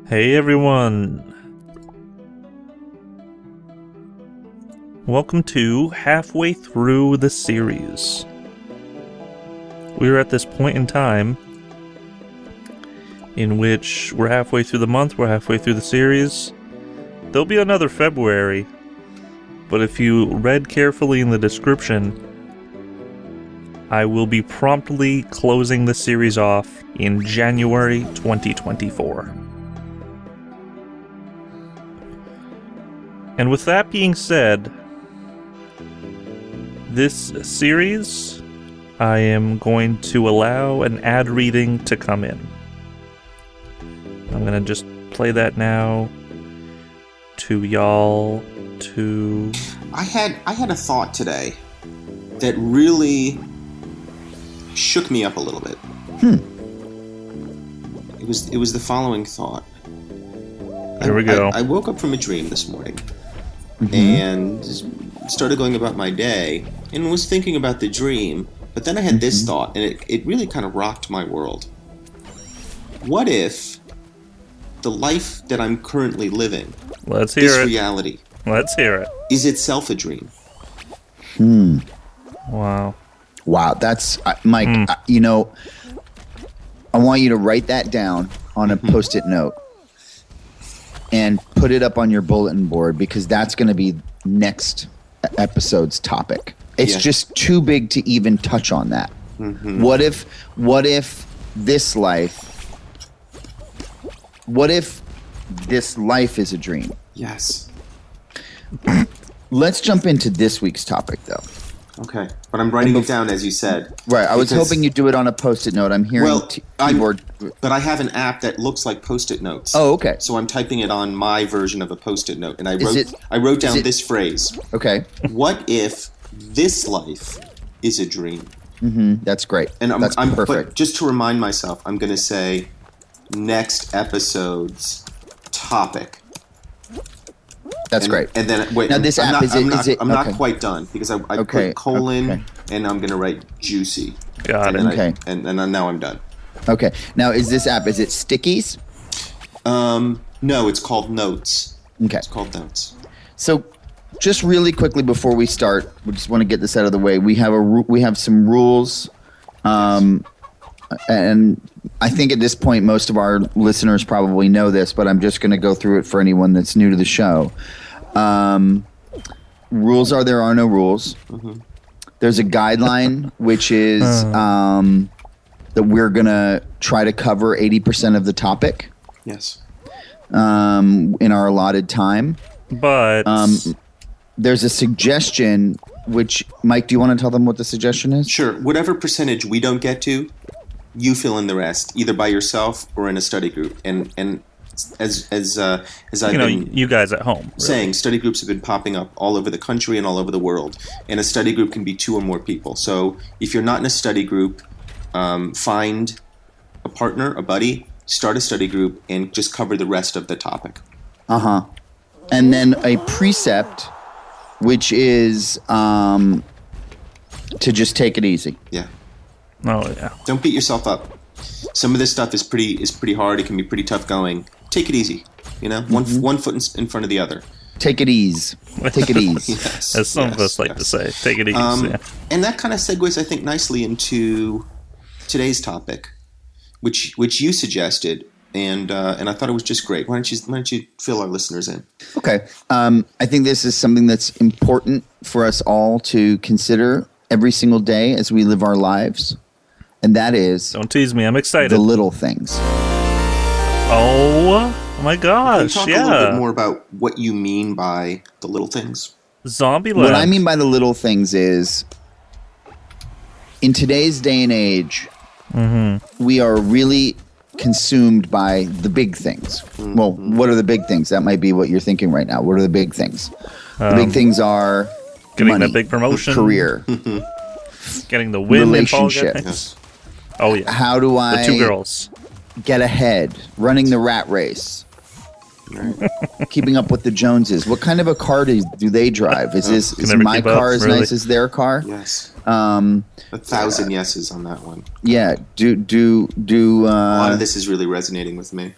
Hey everyone! Welcome to halfway through the series. We're at this point in time in which we're halfway through the month, we're halfway through the series. There'll be another February, but if you read carefully in the description, I will be promptly closing the series off in January 2024. And with that being said, this series, I am going to allow an ad reading to come in. I'm going to just play that now to y'all to... I had a thought today that really shook me up a little bit. It was the following thought. Here we go. I woke up from a dream this morning and started going about my day and was thinking about the dream, but then I had this thought, and it really kind of rocked my world. What if the life that I'm currently living, this reality, Let's hear it. is itself a dream? Wow. That's Mike. I want you to write that down on a post-it note and put it up on your bulletin board, because that's going to be next episode's topic. It's just too big to even touch on that. What if this life is a dream? Yes. Let's jump into this week's topic, though. Okay, but I'm writing it down as you said. Right, I was hoping you'd do it on a post-it note. I'm hearing keyboard. But I have an app that looks like Post-it notes. Oh, okay. So I'm typing it on my version of a Post-it note, and I wrote down this phrase. Okay. What if this life is a dream? That's great. And that's perfect. But just to remind myself, I'm going to say next episode's topic. That's great. And then wait. Now this I'm app not, I'm not okay. quite done, because I put colon and I'm going to write juicy. Got it. Okay. And now I'm done. Okay. Now is this app? Is it Stickies? No, it's called Notes. Okay. It's called Notes. So, just really quickly before we start, we just want to get this out of the way. We have some rules, and I think at this point most of our listeners probably know this, but I'm just going to go through it for anyone that's new to the show. Rules are there are no rules. There's a guideline, which is that we're going to try to cover 80% of the topic. Yes. In our allotted time. But there's a suggestion, which, Mike, do you want to tell them what the suggestion is? Sure. Whatever percentage we don't get to, you fill in the rest, either by yourself or in a study group. And as I've been you guys at home saying, study groups have been popping up all over the country and all over the world. And a study group can be 2 or more people. So if you're not in a study group, find a partner, a buddy, start a study group, and just cover the rest of the topic. And then a precept, which is to just take it easy. Yeah. Oh yeah. Don't beat yourself up. Some of this stuff is pretty hard. It can be pretty tough going. Take it easy. One foot in front of the other. Take it ease. Take it ease. Yes. As some of us like to say. Take it easy. And that kind of segues, I think, nicely into today's topic, which you suggested, and I thought it was just great. Why don't you fill our listeners in? Okay. I think this is something that's important for us all to consider every single day as we live our lives, and that is... Don't tease me. I'm excited. The little things. Oh my gosh! Can you talk a little bit more about what you mean by the little things? Zombie land. What I mean by the little things is, in today's day and age, we are really consumed by the big things. Well, what are the big things? That might be what you're thinking right now. What are the big things? The big things are getting money, the big promotion, career, getting the win, relationship. Oh yeah. How do I the 2 girls get ahead? Running the rat race. Right. Keeping up with the Joneses. What kind of a car do they drive? Is my car as nice as their car? Yes. 1,000 yeses on that one. Yeah. Do a lot of this is really resonating with me.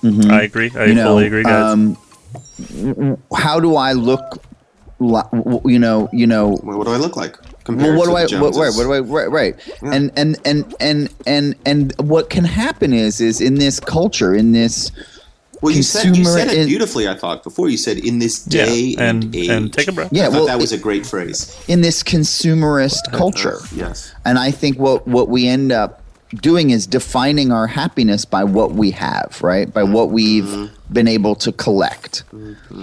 I agree. I fully agree, guys. How do I look? What do I look like? Compared what to do I? the Joneses? Right. Yeah. And what can happen is in this culture, in this Well, you said consumer, it beautifully. I thought before you said in this day and age. And take a breath. Yeah, I thought that was a great phrase. In this consumerist culture. Yes. And I think what we end up doing is defining our happiness by what we have, right? By what we've been able to collect.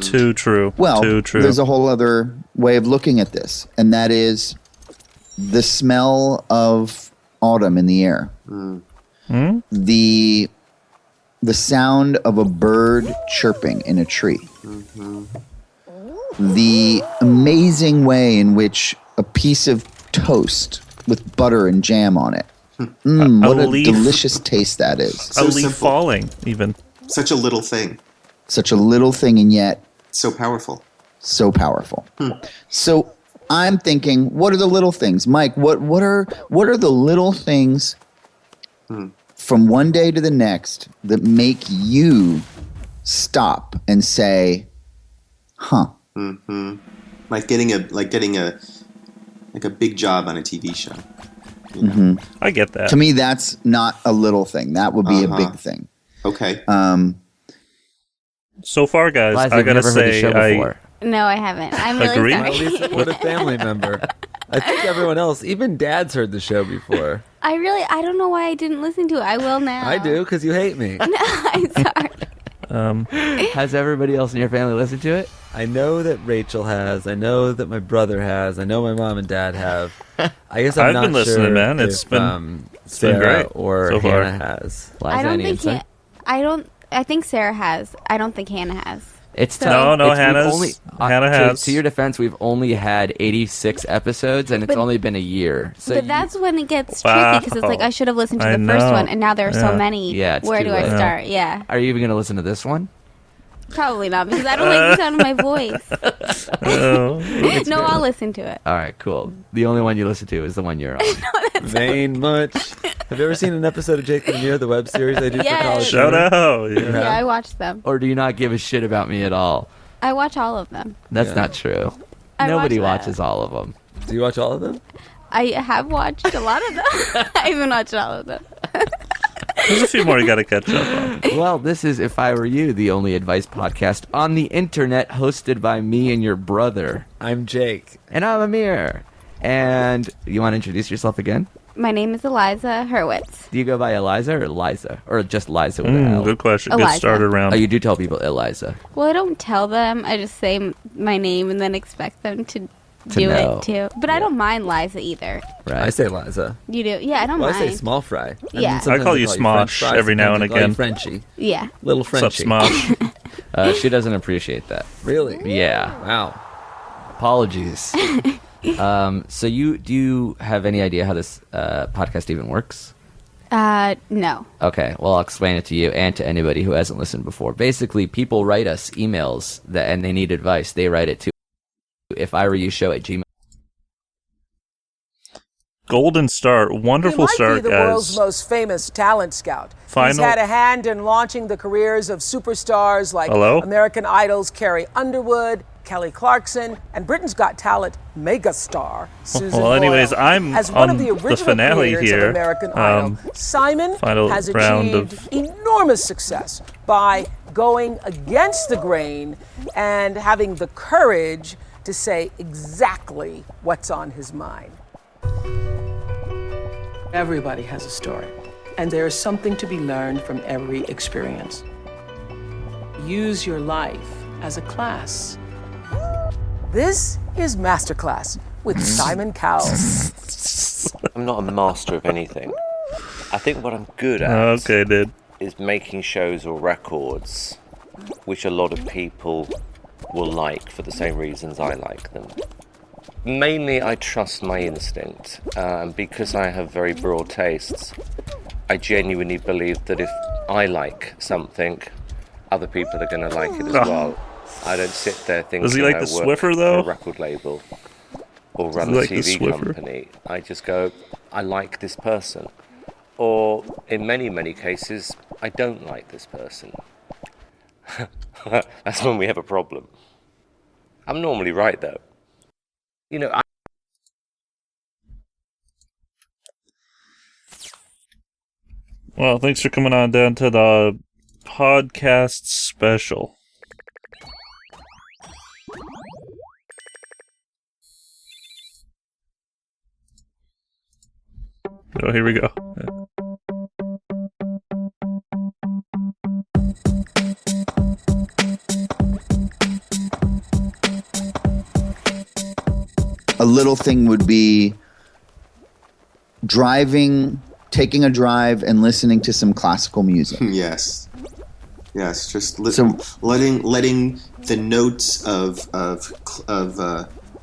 Too true. Well, Too true. There's a whole other way of looking at this, and that is the smell of autumn in the air. The sound of a bird chirping in a tree. The amazing way in which a piece of toast with butter and jam on it. What a delicious taste that is. A leaf falling, even. Such a little thing. Such a little thing, and yet so powerful. So powerful. So I'm thinking, what are the little things, Mike? What are the little things from one day to the next that make you stop and say, "Huh"? Like getting a big job on a TV show. I get that. To me, that's not a little thing. That would be a big thing. Okay. So far, guys, Liza, I gotta say, No, I haven't. I'm really Agree? sorry. My least supportive family member. I think everyone else, even Dad's heard the show before. I don't know why I didn't listen to it. I will now. I do, because you hate me. No, I'm sorry. Has everybody else in your family listened to it? I know that Rachel has. I know that my brother has. I know my mom and dad have. I guess I've not been listening, sure man. If, Sarah great or so far. Hannah has. Liza, I don't any think insight? I think Sarah has. I don't think Hannah has. It's So- tough. No, We've Hannah's- Hannah has. To your defense, we've only had 86 episodes, and it's But- only been a year. So But that's when it gets Wow. tricky because it's like I should have listened to I the first know. one, and now there are so Yeah. many. Yeah, it's Where too do I late. start? Yeah, are you even going to listen to this one? probably not because I don't like the sound of my voice. No, I'll listen to it. All right, cool. The only one you listen to is the one you're on. Vain much. Have you ever seen an episode of Jake and Amir, the web series I do for Yes. college? Shout students? out. Yeah. Yeah, I watch them. Or do you not give a shit about me at all? I watch all of them. That's Yeah. not true. I Nobody watch watches all of them. Do you watch all of them? I have watched a lot of them. I haven't watched all of them. There's a few more you gotta catch up on. Well, this is If I Were You, the only advice podcast on the internet, hosted by me and your brother. I'm Jake. And I'm Amir. And you want to introduce yourself again? My name is Eliza Hurwitz. Do you go by Eliza or Liza? Or just Liza with an L? Good question. Good Eliza. start around. Oh, you do tell people Eliza. Well, I don't tell them. I just say my name and then expect them to do know. it too. But I don't mind Liza either. Right. I say Liza. You do? Yeah, I don't Well, I mind. say small fry. Yeah. sometimes I call you French Smosh fries, every now sometimes and I call you again. Frenchie. Yeah. Little What's up, Frenchie. Smosh? She doesn't appreciate that. Really? Yeah. Wow. Apologies. So do you have any idea how this podcast even works? No. Okay, well, I'll explain it to you and to anybody who hasn't listened before. Basically, people write us emails and they need advice. They write it to ifiwereyoushow@gmail.com. Golden Star, wonderful He might start, be the guys. world's most famous talent scout. He's Final- had a hand in launching the careers of superstars like Hello? American Idol's Carrie Underwood, Kelly Clarkson, and Britain's Got Talent megastar Susan Well, anyways, Boyle. I'm As one on of the the original finale creators here. of American Idol, Simon Final has round achieved of- enormous success by going against the grain and having the courage to say exactly what's on his mind. Everybody has a story, and there is something to be learned from every experience. Use your life as a class. This is Masterclass with Simon Cowell. I'm not a master of anything. I think what I'm good at Okay, dude. is making shows or records which a lot of people will like for the same reasons I like them. Mainly, I trust my instinct, and because I have very broad tastes, I genuinely believe that if I like something, other people are going to like it as well. I don't sit there thinking Does he like I the work Swiffer, for though? a record label or run he a like the TV Swiffer? company. I just go, I like this person. Or in many, many cases, I don't like this person. that's when we have a problem. I'm normally right, though. You know, Well, thanks for coming on down to the podcast special. Oh, here we go. A little thing would be taking a drive and listening to some classical music. Yes. Just letting the notes of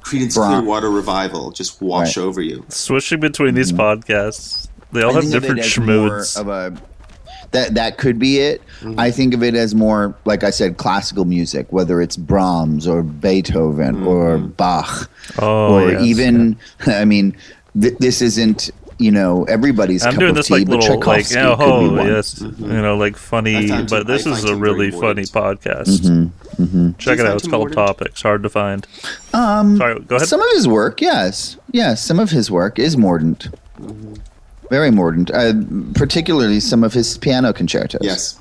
Creedence Clearwater Revival just wash over you. Switching between these podcasts, they all have different schmoods. That could be it. I think of it as more, like I said, classical music, whether it's Brahms or Beethoven or Bach, even. I mean, this isn't everybody's cup of tea, but Tchaikovsky could be one. Yes, like funny. But this is a really funny podcast. Check it out. It's called Topics. Hard to find. Sorry, go ahead. Some of his work, yes, some of his work is mordant. Very mordant, particularly some of his piano concertos. Yes.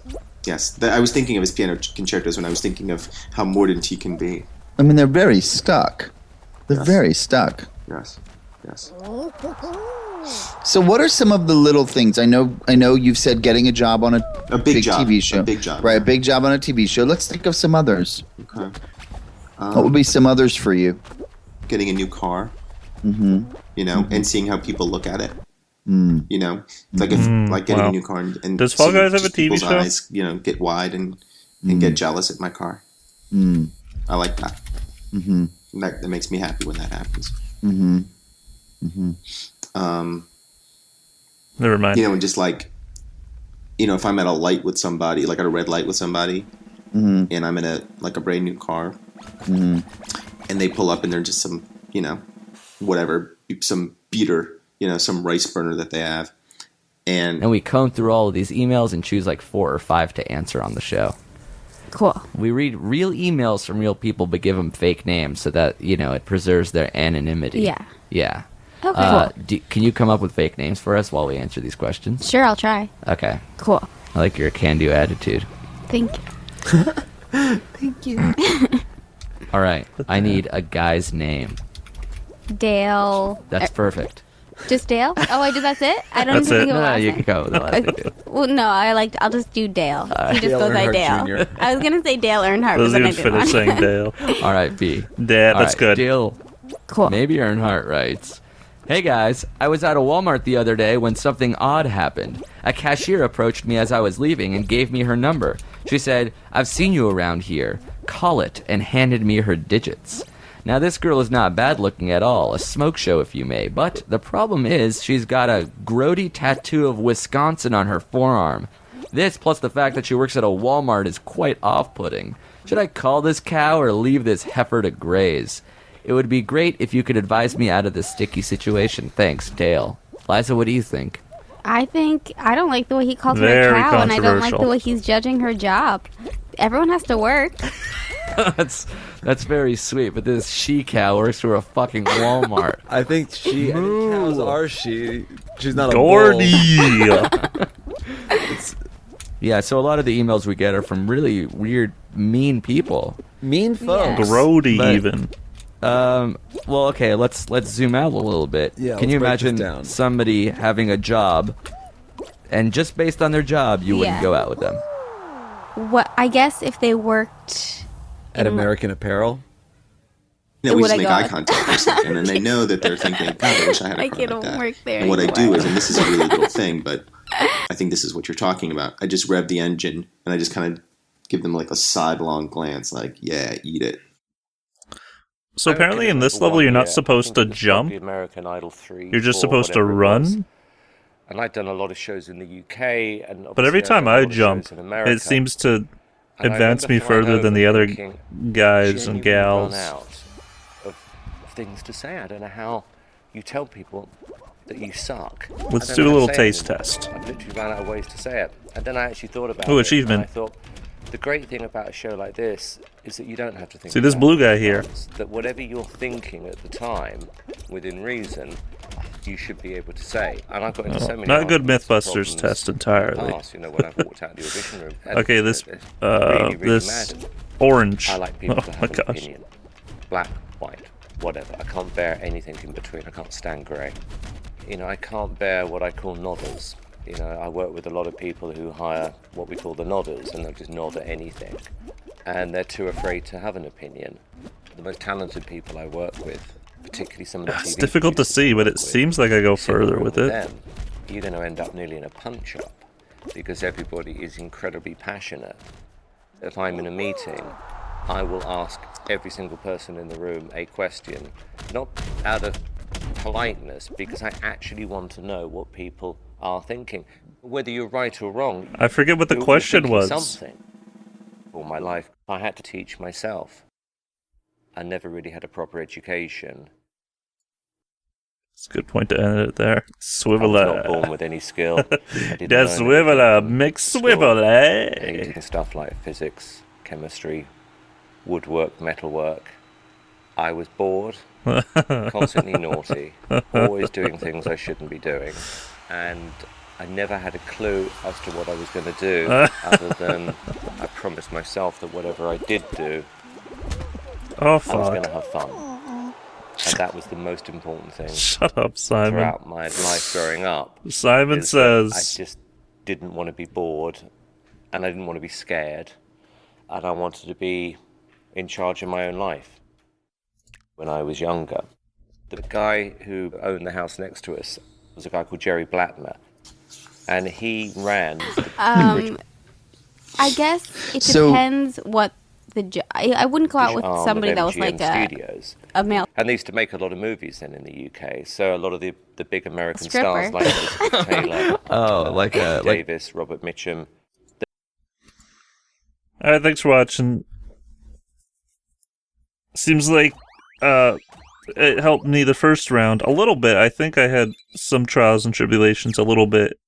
I was thinking of his piano concertos when I was thinking of how mordant he can be. I mean, they're very stuck. Very stuck. Yes. So, what are some of the little things? I know. You've said getting a job on a big job. TV show. A big job, right? yeah. A big job on a TV show. Let's think of some others. Okay. What would be some others for you? Getting a new car. And seeing how people look at it. Like getting a new car and does Fall Guys have a TV show? Eyes, get wide and get jealous at my car. I like that. That makes me happy when that happens. Never mind. And just if I'm at a light with somebody, like at a red light with somebody, and I'm in a brand new car, and they pull up and they're just some whatever, some beater. Some rice burner that they have. And we comb through all of these emails and choose 4 or 5 to answer on the show. Cool. We read real emails from real people but give them fake names so that, it preserves their anonymity. Yeah. Okay. Can you come up with fake names for us while we answer these questions? Sure, I'll try. Okay. Cool. I like your can-do attitude. Thank you. Thank you. All right. I need a guy's name. Dale. That's perfect. Just Dale? Oh, that's it? I don't even think of No, you can go with the last name. Well, no, I'll just do Dale. He just Dale goes by Earnhart Dale. Jr. I was going to say Dale Earnhardt. Doesn't even finish saying Dale. All right, B. Dad, that's good. Dale. Cool. Maybe Earnhardt writes, "Hey guys, I was at a Walmart the other day when something odd happened. A cashier approached me as I was leaving and gave me her number. She said, 'I've seen you around here. Call it,' and handed me her digits. Now, this girl is not bad looking at all, a smoke show if you may, but the problem is she's got a grody tattoo of Wisconsin on her forearm. This, plus the fact that she works at a Walmart, is quite off-putting. Should I call this cow or leave this heifer to graze? It would be great if you could advise me out of this sticky situation. Thanks, Dale." Liza, what do you think? I don't like the way he called her Very a cow, and I don't like the controversial. way he's judging her job. Everyone has to work. That's very sweet, but this she-cow works for a fucking Walmart. I think cows are she. She's not Gordy. a bull. Yeah, so a lot of the emails we get are from really weird, mean people. Mean folks. Grody But- even. Well, okay, let's zoom out a little bit. Yeah, Can you let's break this imagine down. somebody having a job, and just based on their job, you wouldn't Yeah. go out with them? What I guess if they worked At in- American Apparel. we Would just I make go eye out? contact for a second, and they know that they're thinking, God, I wish I had a I car like don't that. work there And what I do anymore. is, and this is a really little thing, but I think this is what you're talking about. I just rev the engine, and I just kind of give them a sidelong glance, yeah, eat it. So apparently in this level you're not supposed to jump. American Idol 3, You're just 4, supposed to whatever it was. run. And I've done a lot of shows in the UK, and But every obviously I've time done a I lot of jump, shows in America. it seems to And I advance me remember flying further than over the other thinking, guys and genuinely run gals. out of things to say. I don't know how you tell people that you suck. Let's I don't do a know how little to say it taste anymore. test. I've literally ran out of ways to say it. And then I actually thought about Ooh, it. achievement. And I thought, The great thing about a show like this is that you don't have to think. See this about blue it guy in here. advance. That whatever you're thinking at the time, within reason, you should be able to say. And I've got into so many Not a good arguments and Mythbusters problems test in the entirely. past, when I've walked out of the audition room. And Okay, this really this mad. orange. I like people Oh to my have an gosh. opinion. Black, white, whatever. I can't bear anything in between. I can't stand grey. I can't bear what I call nodders. I work with a lot of people who hire what we call the nodders, and they'll just nod at anything. And they're too afraid to have an opinion. The most talented people I work with, particularly some of the It's TV difficult to producers see, I but work it with, seems like I go you sit in a further room with it. them, you're going to end up nearly in a punch-up, because everybody is incredibly passionate. If I'm in a meeting, I will ask every single person in the room a question, not out of politeness, because I actually want to know what people are thinking. Whether you're right or wrong, I forget what the you're question thinking was. something. All my life, I had to teach myself. I never really had a proper education. It's a good point to end it there. I Swivel. was not born with any skill. I didn't Yeah, learn swivel, anything from mix school. swivel, Hating stuff like physics, chemistry, woodwork, metalwork. I was bored, constantly naughty, always doing things I shouldn't be doing, and I never had a clue as to what I was going to do, other than I promised myself that whatever I did do, Oh, I was going fuck. to have fun. And that was the most important thing Shut up, Simon. throughout my life growing up. Simon is that I says, just didn't want to be bored, and I didn't want to be scared, and I wanted to be in charge of my own life. When I was younger, the guy who owned the house next to us was a guy called Jerry Blattner, and he ran I guess it So- depends what I wouldn't go out with arm of somebody that was MGM like Studios. a male. And they used to make a lot of movies then in the UK, so a lot of the big American Stripper. stars like Elizabeth Taylor, like Davis, Robert Mitchum. alright, thanks for watching. Seems like it helped me the first round a little bit. I think I had some trials and tribulations a little bit.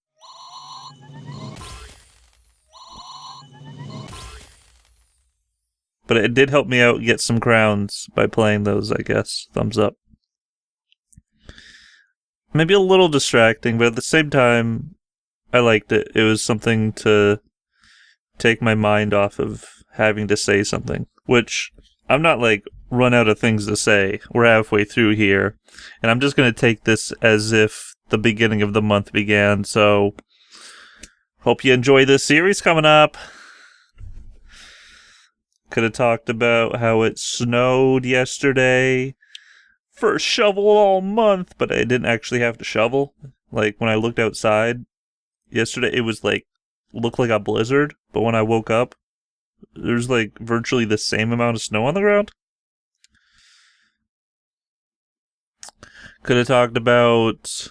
But it did help me out get some crowns by playing those, I guess. Thumbs up. Maybe a little distracting, but at the same time, I liked it. It was something to take my mind off of having to say something, which I'm not like run out of things to say. We're halfway through here, and I'm just going to take this as if the beginning of the month began. So, hope you enjoy this series coming up. Could have talked about how it snowed yesterday. First shovel all month, but I didn't actually have to shovel. Like, when I looked outside yesterday, it was like, looked like a blizzard, but when I woke up, there's like virtually the same amount of snow on the ground. Could have talked about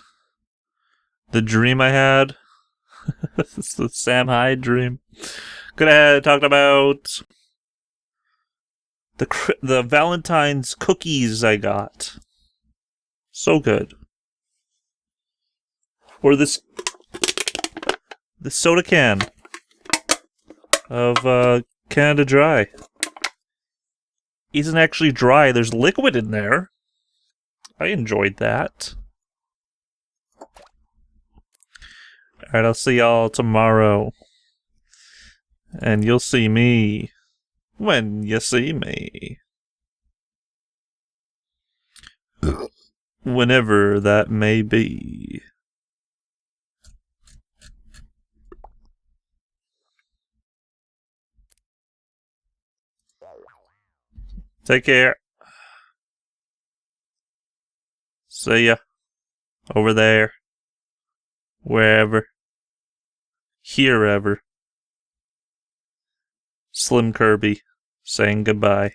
the dream I had. It's the Sam Hyde dream. Could have talked about the Valentine's cookies I got. So good. Or this soda can of Canada Dry. Isn't actually dry, there's liquid in there. I enjoyed that. Alright, I'll see y'all tomorrow. And you'll see me when you see me. Whenever that may be. Take care. See ya. Over there. Wherever. Herever. Slim Kirby saying goodbye.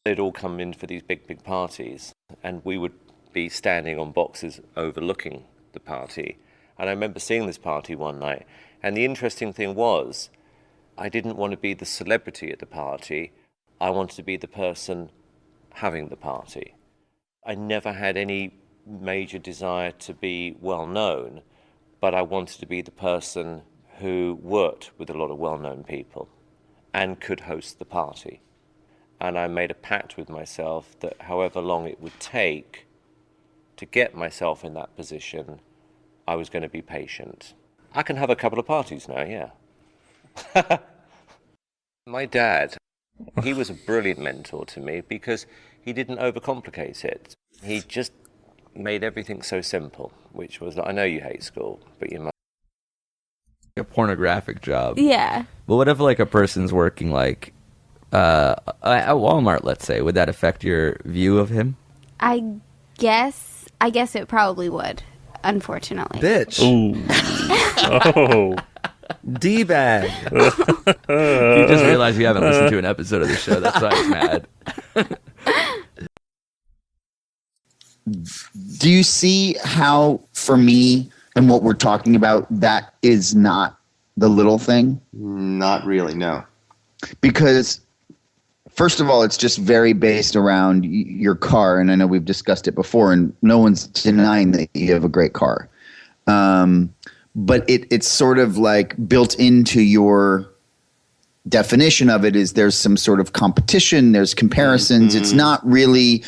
They'd all come in for these big parties, and we would be standing on boxes overlooking the party. And I remember seeing this party one night, and the interesting thing was, I didn't want to be the celebrity at the party. I wanted to be the person having the party. I never had any major desire to be well known, but I wanted to be the person who worked with a lot of well-known people and could host the party. And I made a pact with myself that however long it would take to get myself in that position, I was going to be patient. I can have a couple of parties now, yeah. My dad, he was a brilliant mentor to me because he didn't overcomplicate it. He just made everything so simple, which was, I know you hate school, but you must. A pornographic job. Yeah. But what if like a person's working like at Walmart, let's say? Would that affect your view of him? I guess it probably would, unfortunately. Bitch. Ooh. Oh. D-bag. You just realized you haven't listened to an episode of the show. That's why he's mad. Do you see how, for me, and what we're talking about, that is not the little thing? Not really, no. Because, first of all, it's just very based around your car, and I know we've discussed it before, and no one's denying that you have a great car. But it's sort of like built into your definition of it is there's some sort of competition, there's comparisons. It's not really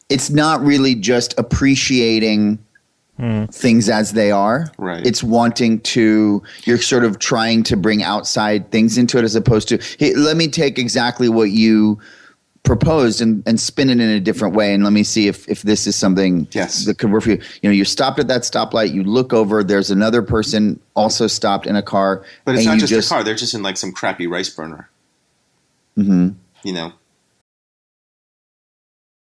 it's not really just appreciating things as they are. Right. It's wanting to, you're sort of trying to bring outside things into it as opposed to, hey, let me take exactly what you proposed and spin it in a different way, and let me see if this is something that could work for you. You know, you stopped at that stoplight, you look over, there's another person also stopped in a car. But it's not just a car, they're just in like some crappy rice burner. You know?